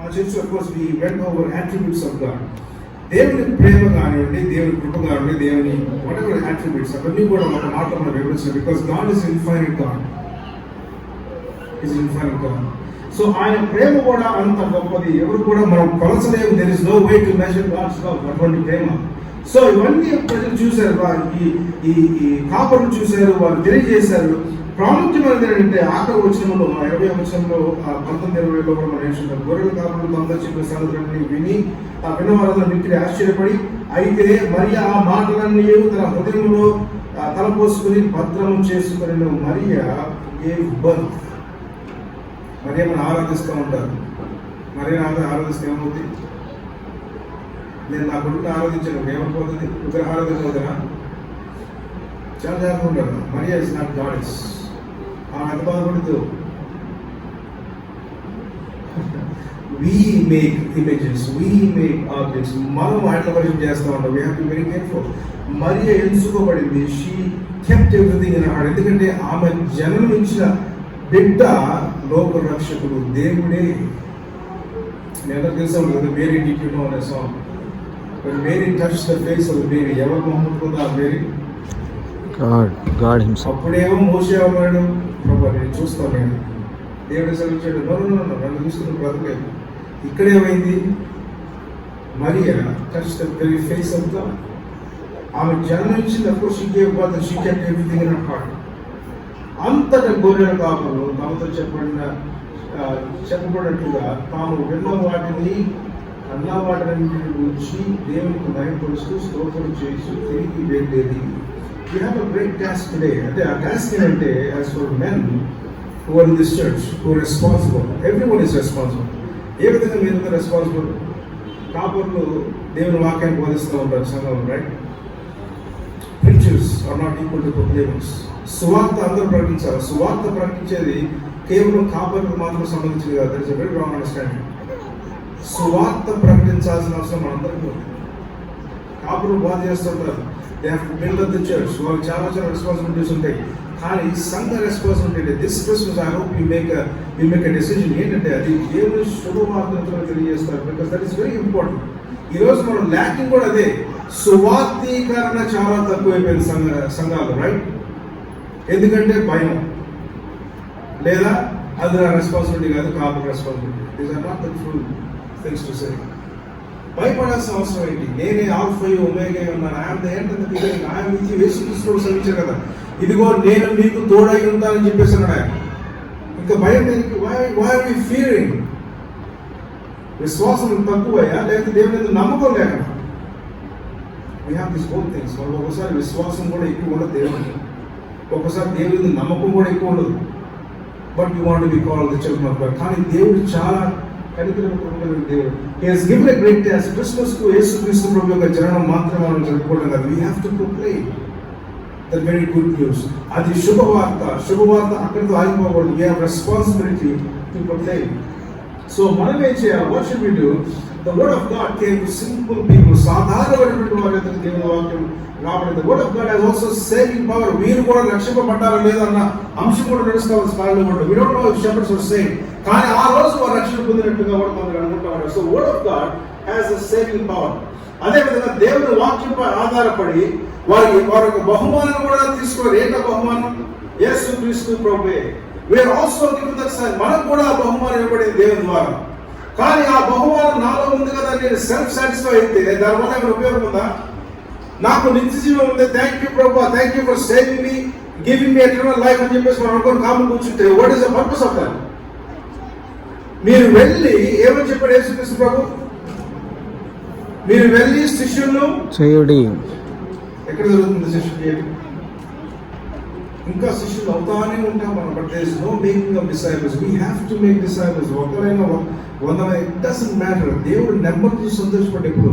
మా church of course we went over attributes of God. దేవుని ప్రేమ కానివ్వండి, దేవుని కృప కానివ్వండి, దేవుని వాట్ ఎవర్ అట్రిబ్యూట్స్ అవన్నీ కూడా ఒక మాటలో మనం వివరించాం. Because God is infinite God, is infinite God. So ఆయన ప్రేమ కూడా అంత గొప్పది, ఎవరు కూడా మనం కొలసలేము. There is no way to measure God's love, అటువంటి ప్రేమ. సో ఇవన్నీ ప్రజలు చూశారు, ఈ కాపర్లు చూశారు, వారు తెలియజేశారు. ప్రాముఖ్యమైనది ఏంటంటే ఆఖరి వచనంలో 20వ వచనంలో 19-20లో కూడా మనం నేర్చుకుంటాం. గొర్రెల కాపరులు అందరూ చెప్పిన సంగతులన్నీ విని ఆ విన్నవారందరూ మిక్కిలి ఆశ్చర్యపడి, అయితే మరియ ఆ మాటలన్నీ తన హృదయంలో తలపోసుకుని భద్రం చేసుకుని మరియ గేవ్ బర్త్. మరియ మనం ఆరాధిస్తూ ఉంటారు. మరియ ఆరాధిస్తే ఏమవుతుంది? నేను నా కొడుకుని ఆరాధించాను, ఏమైపోతుంది? విగ్రహ ఆరాధించవుతున్నా? చాలా జాగ్రత్తగా ఉంటారు. మరియ ఇస్ నాట్ గాడెస్. ఎంత బాధపడదు. We make images, we make objects. మనం వాటిని వర్షం చేస్తూ ఉంటాం. We have to be very careful. Maria ఎంచుకోబడింది. She kept everything in her heart. ఎందుకంటే ఆమె జన్మించిన బిడ్డ లోక రక్షకుడు దేవుడే. నేను తెలుసా ఉంటుంది మేరీ డిడ్ యు నో అనే song. When Mary touched the face of the baby, ఎవరు మొహమ్మద్దా మేరీ? God himself. అప్పుడేమో మోషే అన్నాడు, ప్రభు నేను చూస్తాను, నేను దేవుడు సెలవిచ్చాడు, నన్ను చూస్తున్న బ్రతకలేదు. ఇక్కడేమైంది? మరియ touched the very face of God. ఆమె జన్మించింది. అప్పుడు she gave birth and she kept everything in her heart. అంతట గొర్రెల కాపరులు తమతో చెప్పబడినట్లుగా తాము విన్న వాటిని అన్న వాటిని గురించి దేవునికి మహిమపరుస్తూ స్తోత్రం చేసి తిరిగి వెళ్ళేది. We have a great task today. అంటే ఆ task ఏంటంటే, as for men who are in this church, who are responsible, everyone is responsible. ఏ విధంగా మీరు రెస్పాన్సిబుల్? కాపర్లు దేవుని వాక్యాన్ని బోధిస్తూ ఉంటారు సంఘంలో, right? Preachers are not equal to proclaimers. సువార్త అందరూ ప్రకటించాలి. సువార్త ప్రకటించేది కేవలం కాపర్లకు మాత్రం సంబంధించింది కాదు. That is a very wrong understanding. సువార్త ప్రకటించాల్సిన అవసరం మనందరికీ ఉంది. కాపర్లు బాధ చేస్తుంటారు. They have to build up the church. వాళ్ళు చాలా రెస్పాన్సిబిలిటీస్ ఉంటాయి. కానీ సంఘ responsibility this Christmas I hope you make a decision. ఏంటంటే అది దేవుని శుభవార్తతో తెలియజేస్తారు. Because that is very important. ఈరోజు మనం ల్యాకింగ్ కూడా అదే. సువార్తీకరణ చాలా తక్కువైపోయింది సంఘాలు, రైట్? ఎందుకంటే భయం, లేదా అది నా రెస్పాన్సిబిలిటీ కాదు, కాపు responsibility. These are not the true things to say. భయపడాల్సిన అవసరం ఏంటి? నేనే ఆల్ఫా ఒమేగా ఉన్నాను. I'm the end of the beginning. I'm with you. యేసుక్రీస్తు సెలవించారు కదా, ఇదిగో నేను మీకు తోడై ఉంటానని చెప్పేసి అన్నాడు ఆయన. ఇంకా భయం దేనికి? why are we fearing? విశ్వాసం తక్కువయ్యా, లేకపోతే దేవుని మీద నమ్మకం లేక? we have these both things. వాళ్ళు ఒకసారి విశ్వాసం కూడా ఎక్కువ ఉండదు దేవుని, ఒక్కసారి దేవుని మీద నమ్మకం కూడా ఎక్కువ ఉండదు. But you want to be called the children of God. కానీ దేవుడు చాలా కనికరమైన దేవుడు. He has given a great task. Christmas కు యేసుక్రీస్తు ప్రభు యొక్క జననం మాత్రమే మనం జరుపుకోవడం కాదు. We have to proclaim the very good news. అది శుభవార్త. అక్కడితో ఆగిపోకూడదు. We have responsibility to proclaim. So మనం ఏం చేయాలి? What should we do? The word of God came to simple people. సాధారణమైనటువంటి వారి యొక్క దేవుని వాక్యం రాబడింది. The word of God has also saving power. వీరు కూడా రక్షింపబడ్డారా లేదన్న అంశం కూడా నడుస్తామని స్కాలర్లు కూడా. We don't know if shepherds were saved. కానీ ఆ రోజు వారు రక్షణ పొందినట్టుగా కూడా మనం అనుకుంటాం. So word of God has a saving power. అదేవిధంగా దేవుని వాక్యంపై ఆధారపడి వారి యొక్క బహుమానం కూడా తీసుకోవాలి. ఏంటో బహుమానం? యేసుక్రీస్తు ప్రభువే. We are also given that sign. మనకు కూడా ఆ బహుమానం ఇవ్వబడింది దేవుని ద్వారా. కానీ ఆ బహుమానం నాలో ఉంది కదా, నేను సెల్ఫ్ సాటిస్ఫై అయితే దానివల్ల ఏమైనా ఉపయోగం ఉందా? నాకు నిత్య జీవం ఉంది, థ్యాంక్ యూ ప్రభువా, thank you for saving me, giving me eternal life అని చెప్పేసి మనం అనుకోని కామన్ కూర్చుంటే what is the purpose of that? మీరు వెళ్ళి ఏమని చెప్పాడు యేసుక్రీస్తు ప్రభు? మీరు వెళ్ళి శిష్యులను చేయుడి. ఎక్కడ జరుగుతుంది శిష్యులు చేయడం? ఇంకా శిష్యులు అవుతానే ఉంటాం మనం. But there is no making of disciples. We have to make disciples. ఒకరైనా 100, ఇట్ డజంట్ మ్యాటర్. దేవుడు నెంబర్ చూసి సంతోషపడ్డ ఎప్పుడు